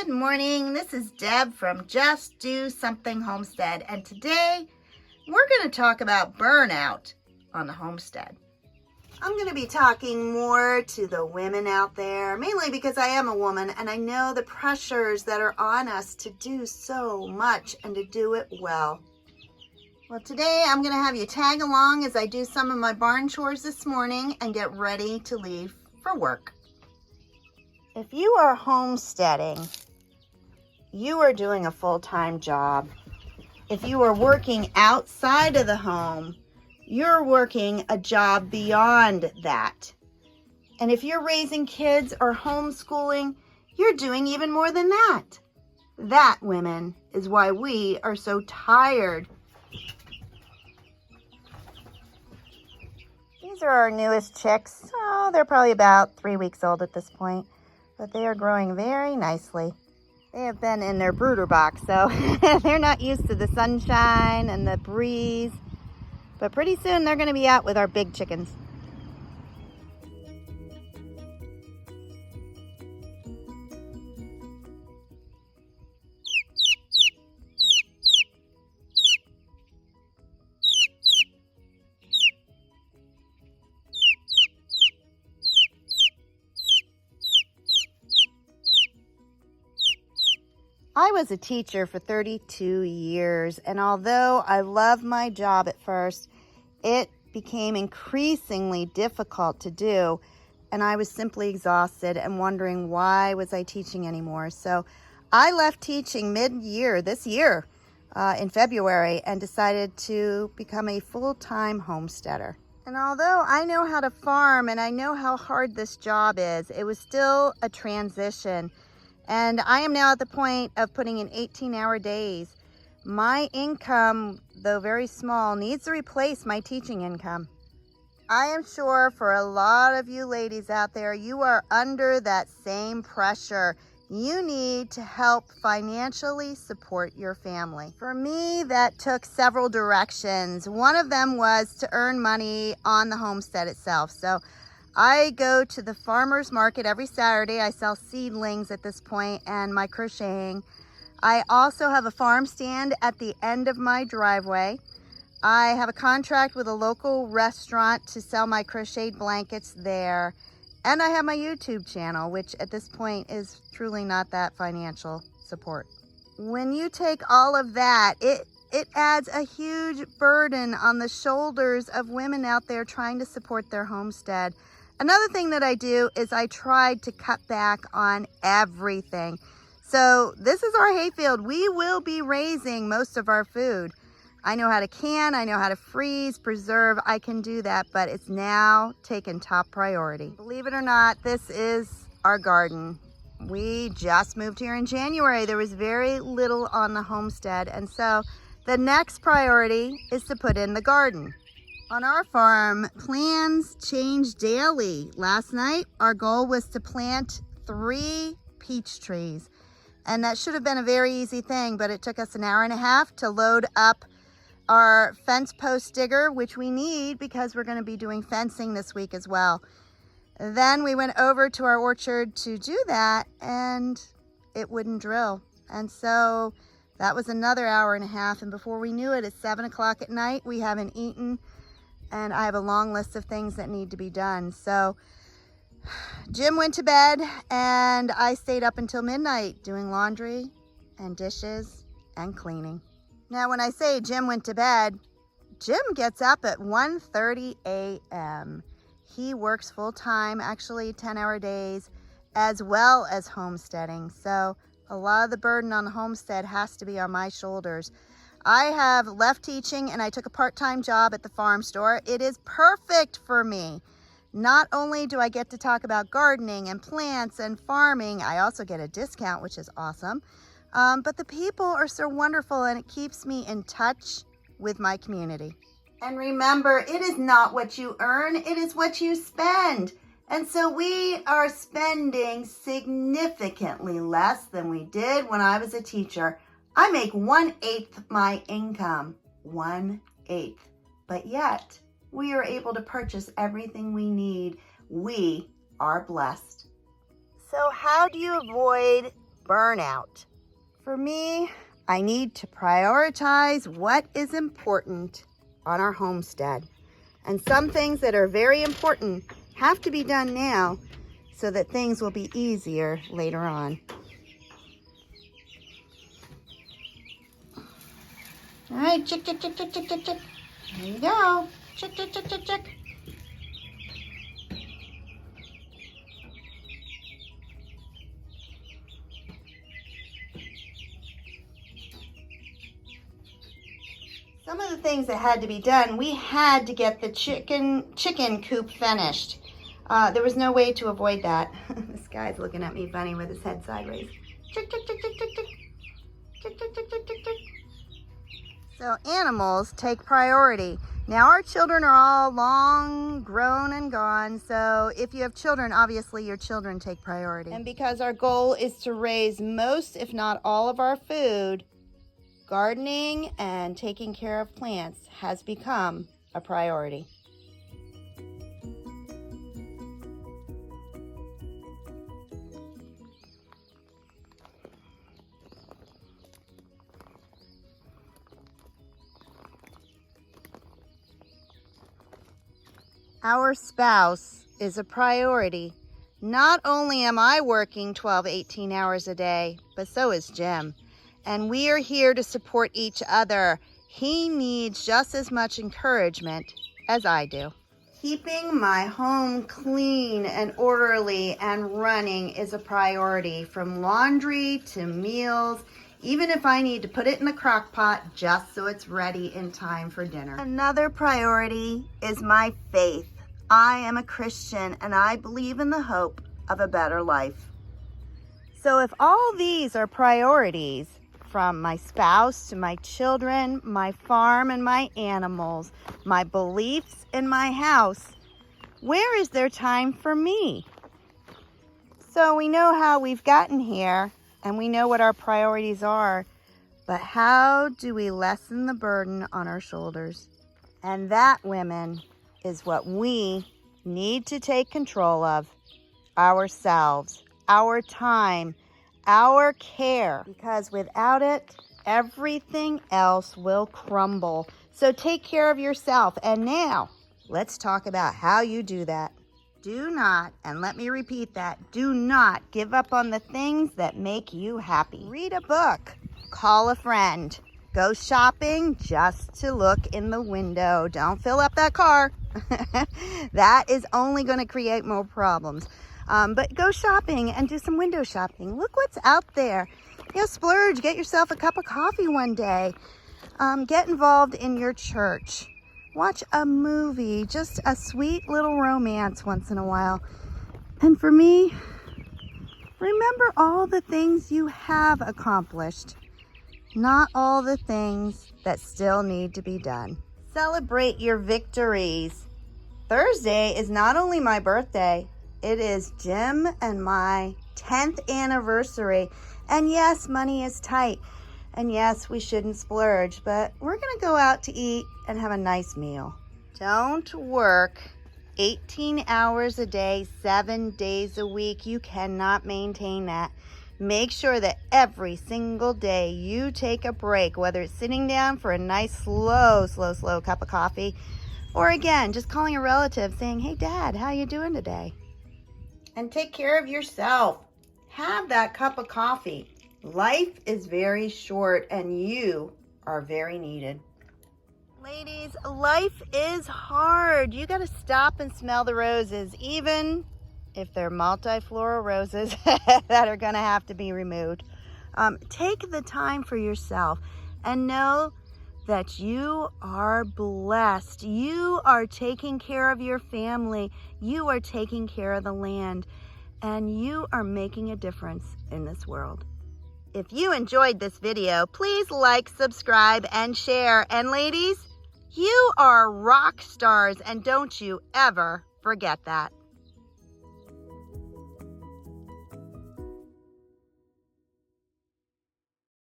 Good morning, this is Deb from Just Do Something Homestead, and today we're going to talk about burnout on the homestead. I'm going to be talking more to the women out there, mainly because I am a woman and I know the pressures that are on us to do so much and to do it well. Well, today I'm going to have you tag along as I do some of my barn chores this morning and get ready to leave for work. If you are homesteading, you are doing a full-time job. If you are working outside of the home, you're working a job beyond that. And if you're raising kids or homeschooling, you're doing even more than that. That, women, is why we are so tired. These are our newest chicks. Oh, they're probably about 3 weeks old at this point, but they are growing very nicely. They have been in their brooder box, so they're not used to the sunshine and the breeze. But pretty soon they're going to be out with our big chickens. I was a teacher for 32 years, and although I loved my job at first, it became increasingly difficult to do, and I was simply exhausted and wondering why was I teaching anymore. So I left teaching mid-year, this year, in February, and decided to become a full-time homesteader. And although I know how to farm and I know how hard this job is, it was still a transition. And I am now at the point of putting in 18-hour days. My income, though very small, needs to replace my teaching income. I am sure for a lot of you ladies out there, you are under that same pressure. You need to help financially support your family. For me, that took several directions. One of them was to earn money on the homestead itself. So I go to the farmer's market every Saturday. I sell seedlings at this point and my crocheting. I also have a farm stand at the end of my driveway. I have a contract with a local restaurant to sell my crocheted blankets there. And I have my YouTube channel, which at this point is truly not that financial support. When you take all of that, it adds a huge burden on the shoulders of women out there trying to support their homestead. Another thing that I do is I tried to cut back on everything. So this is our hayfield. We will be raising most of our food. I know how to can, I know how to freeze, preserve. I can do that, but it's now taken top priority. Believe it or not, this is our garden. We just moved here in January. There was very little on the homestead, and so the next priority is to put in the garden. On our farm, plans change daily. Last night, our goal was to plant 3 peach trees. And that should have been a very easy thing, but it took us an hour and a half to load up our fence post digger, which we need because we're going to be doing fencing this week as well. Then we went over to our orchard to do that, and it wouldn't drill. And so that was another hour and a half. And before we knew it, it's 7 o'clock at night. We haven't eaten. And I have a long list of things that need to be done. So Jim went to bed and I stayed up until midnight doing laundry and dishes and cleaning. Now, when I say Jim went to bed, Jim gets up at 1:30 a.m. He works full time, actually 10-hour days, as well as homesteading. So a lot of the burden on the homestead has to be on my shoulders. I have left teaching and I took a part-time job at the farm store. It is perfect for me. Not only do I get to talk about gardening and plants and farming, I also get a discount, which is awesome. But the people are so wonderful and it keeps me in touch with my community. And remember, it is not what you earn, it is what you spend. And so we are spending significantly less than we did when I was a teacher. I make 1/8 my income, 1/8. But yet, we are able to purchase everything we need. We are blessed. So how do you avoid burnout. For me, I need to prioritize what is important on our homestead. And some things that are very important have to be done now so that things will be easier later on. All right, chick, chick, chick, chick, chick, chick, chick. There you go. Chick, chick, chick, chick, chick. Some of the things that had to be done, we had to get the chicken coop finished. There was no way to avoid that. This guy's looking at me funny with his head sideways. Chick, chick, chick, chick, chick, chick. Chick, chick, chick, chick, chick, chick. So animals take priority. Now our children are all long grown and gone, so if you have children, obviously your children take priority. And because our goal is to raise most, if not all of our food, gardening and taking care of plants has become a priority. Our spouse is a priority. Not only am I working 12, 18 hours a day, but so is Jim. And we are here to support each other. He needs just as much encouragement as I do. Keeping my home clean and orderly and running is a priority, from laundry to meals, even if I need to put it in the crock pot just so it's ready in time for dinner. Another priority is my faith. I am a Christian and I believe in the hope of a better life. So if all these are priorities, from my spouse to my children, my farm and my animals, my beliefs and my house, where is there time for me? So we know how we've gotten here and we know what our priorities are, but how do we lessen the burden on our shoulders? And that, women, is what we need to take control of: ourselves, our time, our care, because without it, everything else will crumble. So take care of yourself. And now, let's talk about how you do that. Do not, and let me repeat that, do not give up on the things that make you happy. Read a book, call a friend, go shopping just to look in the window. Don't fill up that car. That is only going to create more problems. But go shopping and do some window shopping. Look what's out there. You know, splurge, get yourself a cup of coffee one day. Get involved in your church. Watch a movie, just a sweet little romance once in a while. And for me, remember all the things you have accomplished, not all the things that still need to be done. Celebrate your victories. Thursday is not only my birthday, it is Jim and my 10th anniversary. And yes, money is tight. And yes, we shouldn't splurge, but we're going to go out to eat and have a nice meal. Don't work 18 hours a day, 7 days a week. You cannot maintain that. Make sure that every single day you take a break, whether it's sitting down for a nice slow cup of coffee, or again, just calling a relative saying, "Hey, Dad, how you doing today?" And take care of yourself. Have that cup of coffee. Life is very short and you are very needed. Ladies, life is hard. You got to stop and smell the roses, even if they're multifloral roses that are going to have to be removed. Take the time for yourself and know that you are blessed. You are taking care of your family. You are taking care of the land, and you are making a difference in this world. If you enjoyed this video, please like, subscribe, and share. And ladies, you are rock stars, and don't you ever forget that.